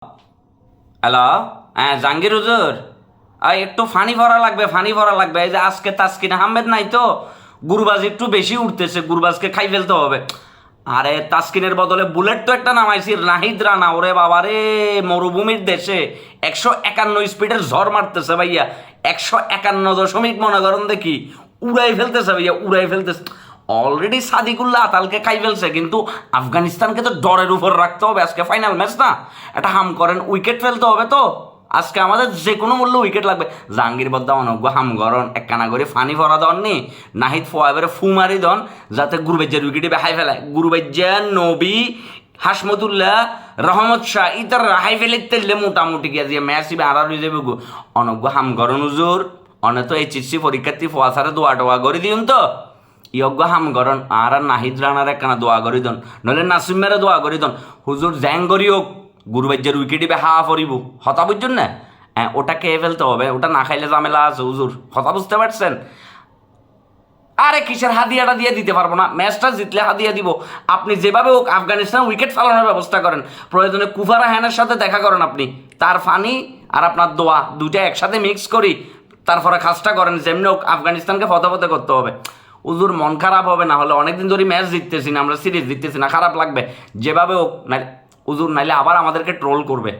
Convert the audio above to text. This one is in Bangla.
হ্যালো, হ্যাঁ জাহাঙ্গীর হুজুর, একটু ফানি ভরা লাগবে। এই যে আজকে তাসকিন আহমেদ নাই তো, গুরবাজ একটু বেশি উঠতেছে, গুরবাজকে খাই ফেলতে হবে। আরে তাসকিনের বদলে বুলেট তো একটা নামাইছি, নাহিদ রানা। ওরে বাবা রে, মরুভূমির দেশে 151 স্পিডের ঝড় মারতেছে ভাইয়া। 151 দশমিক মনে করেন দেখি, উড়াই ফেলতেছে ভাইয়া, উড়াই ফেলতেছে। অলরেডি সাদিকুল্লাহ আতালকে খাই ফেলছে, কিন্তু আফগানিস্তানকে তো ডরের উপর রাখতে হবে। আজকে ফাইনাল ম্যাচ না, এটা হাম করেন, উইকেট ফেলতে হবে তো। আজকে আমাদের যে কোনো মূল্য উইকেট লাগবে। জাহাঙ্গীর বদ্দা অনজ্ঞ হাম গরন একখানা করে ফানি ভরা দন নি, নাহিদ ফোয়াবেরে ফু মারি দন, যাতে গুরুবেজ্জের উইকেটে বেহাই ফেলায়। গুরুবেজ্জা, নবী, হাসমতুল্লাহ, রহমত শাহ ইতার রাহাই ফেলে তেললে মোটামুটি গিয়া যে ম্যাচ ইবে আড়ার হয়ে যাবে গো। অনজ্ঞ হাম গরন হুজুর, অনে তো এইচএসসি পরীক্ষার্থী ফোয়া সারে দোয়া টোয়া করে দিউন তো। ইয়জ্ঞ হাম গরন আর নাহিদ রানার একখানা দোয়া করি দন, নইলে নাসিমের দোয়া করি দন। হুজুর জ্যাং করি হোক, গুরুবাজ্যের উইকেট ইবে হা ফরিব, হতা বুঝছেন না? হ্যাঁ, ওটা খেয়ে ফেলতে হবে, ওটা না খাইলে ঝামেলা আছে হুজুর, কথা বুঝতে পারছেন? আরে কিসের হাদিয়াটা দিয়ে দিতে পারবো না, ম্যাচটা জিতলে হাদিয়া দিব। আপনি যেভাবে হোক আফগানিস্তান উইকেট ফেলানোর ব্যবস্থা করেন, প্রয়োজনে কুফারা হ্যানের সাথে দেখা করেন আপনি, তার ফানি আর আপনার দোয়া দুইটা একসাথে মিক্স করি, তারপরে কাজটা করেন। যেমনি হোক আফগানিস্তানকে ফতে করতে হবে। উজুর মন খারাপ হবে না হলে, অনেকদিন ধরে ম্যাচ জিততেছি না আমরা, সিরিজ জিততেছি না, খারাপ লাগবে। যেভাবে হোক, না উজুর, নাইলে আবার আমাদেরকে ট্রোল করবে।